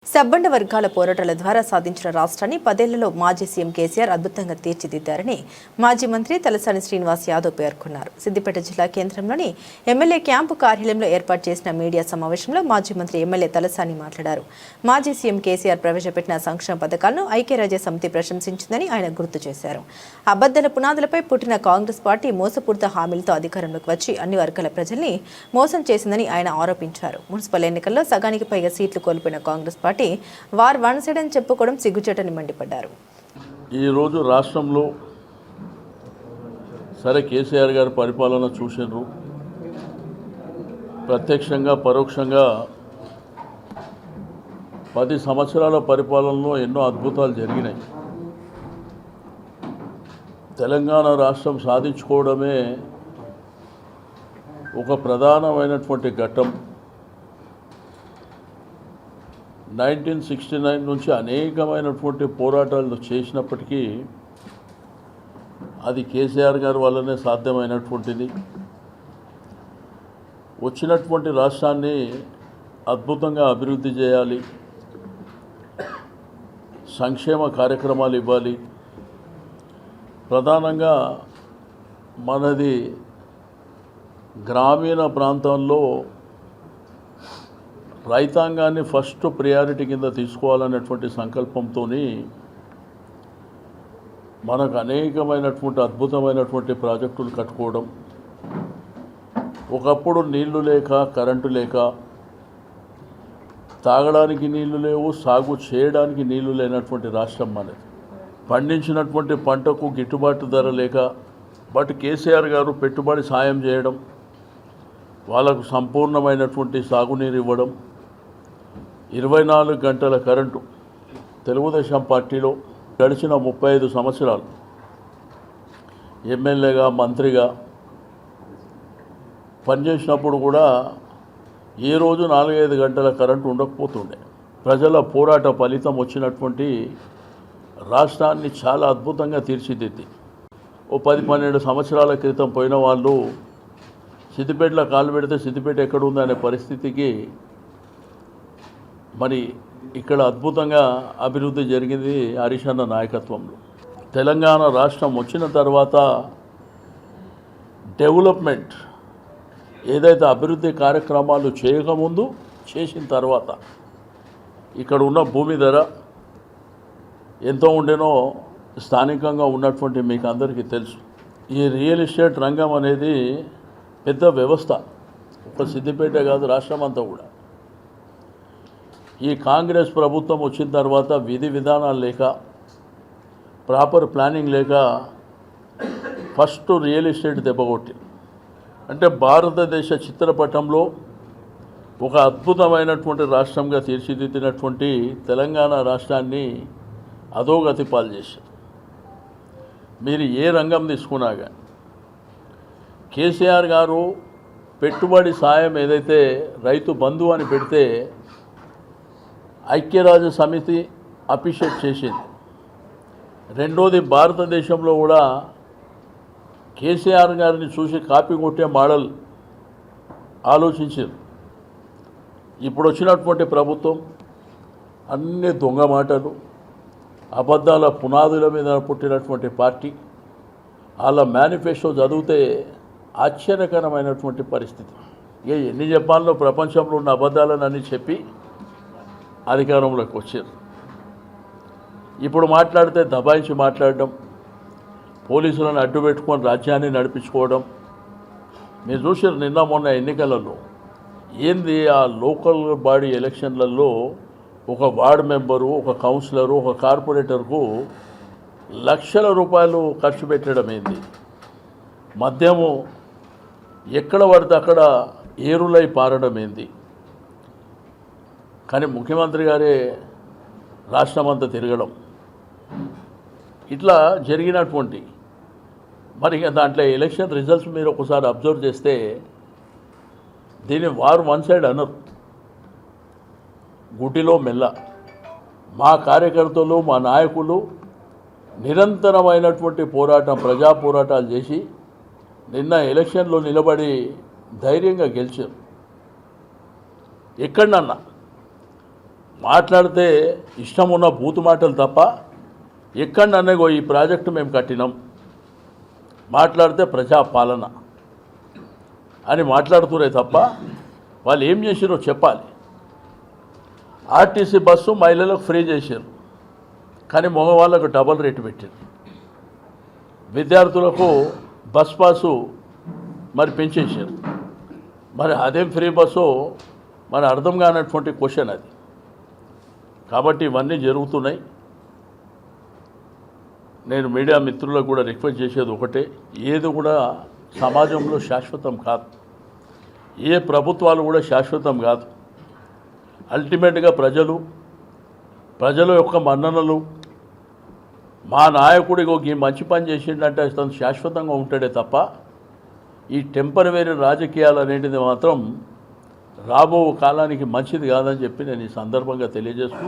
సబ్బండ వర్గాల పోరాటాల ద్వారా సాధించిన రాష్ట్రాన్ని 10 ఏళ్లలో మాజీ సీఎం కేసీఆర్ అద్భుతంగా తీర్చిదిద్దారని మాజీ మంత్రి తలసాని శ్రీనివాస్ యాదవ్ పేర్కొన్నారు. సిద్దిపేట జిల్లా కేంద్రంలోని ఎమ్మెల్యే క్యాంపు కార్యాలయంలో ఏర్పాటు చేసిన మీడియా సమావేశంలో మాజీ మంత్రి ఎమ్మెల్యే తలసాని మాట్లాడారు. మాజీ సీఎం కేసీఆర్ ప్రవేశపెట్టిన సంక్షేమ పథకాలను ఐక్యరాజ్య సమితి ప్రశంసించిందని ఆయన గుర్తు చేశారు. అబద్ధాల పునాదులపై పుట్టిన కాంగ్రెస్ పార్టీ మోసపూరిత హామీలతో అధికారంలోకి వచ్చి అన్ని వర్గాల ప్రజల్ని మోసం చేసిందని ఆయన ఆరోపించారు. మున్సిపల్ ఎన్నికల్లో సగానికి పైగా సీట్లు కోల్పోయిన Congress party war one side అని చెప్పుకోవడం సిగ్గుచేటని మండిపడ్డారు. ఈరోజు రాష్ట్రంలో సరే కేసీఆర్ గారి పరిపాలన చూసినారు, ప్రత్యక్షంగా పరోక్షంగా 10 సంవత్సరాల పరిపాలనలో ఎన్నో అద్భుతాలు జరిగినాయి. తెలంగాణ రాష్ట్రం సాధించుకోవడమే ఒక ప్రధానమైనటువంటి ఘట్టం. 1969 నుంచి అనేకమైనటువంటి పోరాటాలు చేసినప్పటికీ అది కేసీఆర్ గారి వల్లనే సాధ్యమైనటువంటిది. వచ్చినటువంటి రాష్ట్రాన్ని అద్భుతంగా అభివృద్ధి చేయాలి, సంక్షేమ కార్యక్రమాలు ఇవ్వాలి. ప్రధానంగా మనది గ్రామీణ ప్రాంతంలో రైతాంగాన్ని ఫస్ట్ ప్రయారిటీ కింద తీసుకోవాలనేటువంటి సంకల్పంతో మనకు అనేకమైనటువంటి అద్భుతమైనటువంటి ప్రాజెక్టులు కట్టుకోవడం. ఒకప్పుడు నీళ్లు లేక, కరెంటు లేక, తాగడానికి నీళ్లు లేవు, సాగు చేయడానికి నీళ్లు లేనటువంటి రాష్ట్రం మనది. పండించినటువంటి పంటకు గిట్టుబాటు ధర లేక, బట్ కేసీఆర్ గారు పెట్టుబడి సాయం చేయడం, వాళ్ళకు సంపూర్ణమైనటువంటి సాగునీరు ఇవ్వడం, 24 గంటల కరెంటు. తెలుగుదేశం పార్టీలో గడిచిన 35 సంవత్సరాలు ఎమ్మెల్యేగా, మంత్రిగా పనిచేసినప్పుడు కూడా ఏ రోజు 4-5 గంటల కరెంటు ఉండకపోతుండే. ప్రజల పోరాట ఫలితం వచ్చినటువంటి రాష్ట్రాన్ని చాలా అద్భుతంగా తీర్చిదిద్ది. ఓ 10-12 సంవత్సరాల క్రితం పోయిన వాళ్ళు సిద్దిపేటలో కాలు పెడితే సిద్దిపేట ఎక్కడుందనే పరిస్థితికి మరి ఇక్కడ అద్భుతంగా అభివృద్ధి జరిగింది హరీష్ అన్న నాయకత్వంలో. తెలంగాణ రాష్ట్రం వచ్చిన తర్వాత డెవలప్మెంట్ ఏదైతే అభివృద్ధి కార్యక్రమాలు చేయకముందు, చేసిన తర్వాత ఇక్కడ ఉన్న భూమి ధర ఎంతో ఉండేనో స్థానికంగా ఉన్నటువంటి మీకు అందరికీ తెలుసు. ఈ రియల్ ఎస్టేట్ రంగం అనేది పెద్ద వ్యవస్థ. ఒక సిద్దిపేట కాదు, రాష్ట్రం అంతా కూడా. ఈ కాంగ్రెస్ ప్రభుత్వం వచ్చిన తర్వాత విధి విధానాలు లేక, ప్రాపర్ ప్లానింగ్ లేక ఫస్ట్ రియల్ ఎస్టేట్ దెబ్బకొట్టింది. అంటే భారతదేశ చిత్రపటంలో ఒక అద్భుతమైనటువంటి రాష్ట్రంగా తీర్చిదిద్దినటువంటి తెలంగాణ రాష్ట్రాన్ని అధోగతి పాలు చేశారు. మీరు ఏ రంగం తీసుకున్నా కానీ కేసీఆర్ గారు పెట్టుబడి సాయం ఏదైతే రైతు బంధు అని పెడితే ఐక్యరాజ్య సమితి అప్రిషియేట్ చేసింది. రెండోది, భారతదేశంలో కూడా కేసీఆర్ గారిని చూసి కాపీ కొట్టే మోడల్ ఆలోచించారు. ఇప్పుడు వచ్చినటువంటి ప్రభుత్వం అన్ని దొంగ మాటలు, అబద్ధాల పునాదుల మీద పుట్టినటువంటి పార్టీ. వాళ్ళ మేనిఫెస్టో చదివితే ఆశ్చర్యకరమైనటువంటి పరిస్థితి. ఎన్ని చెప్పాలో ప్రపంచంలో ఉన్న అబద్ధాలను అన్నీ చెప్పి అధికారంలోకి వచ్చారు. ఇప్పుడు మాట్లాడితే దబాయించి మాట్లాడడం, పోలీసులను అడ్డు పెట్టుకొని రాజ్యాన్ని నడిపించుకోవడం. మీరు చూసారు నిన్న మొన్న ఎన్నికలలో ఏంది, ఆ లోకల్ బాడీ ఎలక్షన్లలో ఒక వార్డు మెంబరు, ఒక కౌన్సిలరు, ఒక కార్పొరేటర్కు లక్షల రూపాయలు ఖర్చు పెట్టడం ఏంది. మద్యము ఎక్కడ పడితే అక్కడ ఏరులై పారడం ఏంది. కానీ ముఖ్యమంత్రి గారే రాష్ట్రమంతా తిరగడం, ఇట్లా జరిగినటువంటి మరి దాంట్లో ఎలక్షన్ రిజల్ట్స్ మీరు ఒకసారి అబ్జర్వ్ చేస్తే దీన్ని వార్ వన్ సైడ్ అనరు. గుటిలో మెల్ల మా కార్యకర్తలు, మా నాయకులు నిరంతరమైనటువంటి పోరాటం, ప్రజా పోరాటాలు చేసి నిన్న ఎలక్షన్లో నిలబడి ధైర్యంగా గెలిచారు. ఎక్కడన్నా మాట్లాడితే ఇష్టం ఉన్న బూతు మాటలు తప్ప ఎక్కడనో ఈ ప్రాజెక్టు మేము కట్టినాం, మాట్లాడితే ప్రజాపాలన అని మాట్లాడుతురే తప్ప వాళ్ళు ఏం చేసిరో చెప్పాలి. ఆర్టీసీ బస్సు మహిళలకు ఫ్రీ చేశారు, కానీ మగవాళ్ళకు డబల్ రేటు పెట్టారు. విద్యార్థులకు బస్ పాసు మరి పెంచేశారు. మరి అదేం ఫ్రీ బస్సు మరి అర్థం కానటువంటి క్వశ్చన్ అది. కాబట్టి ఇవన్నీ జరుగుతున్నాయి. నేను మీడియా మిత్రులకు కూడా రిక్వెస్ట్ చేసేది ఒకటే, ఏది కూడా సమాజంలో శాశ్వతం కాదు, ఏ ప్రభుత్వాలు కూడా శాశ్వతం కాదు. అల్టిమేట్గా ప్రజల యొక్క మన్ననలు, మా నాయకుడికి ఈ మంచి పని చేసిండంటే అతను శాశ్వతంగా ఉంటాడే తప్ప ఈ టెంపరరీ రాజకీయాలు అనేటిది మాత్రం రాబో కాలానికి మంచిది కాదని చెప్పి నేను ఈ సందర్భంగా తెలియజేస్తూ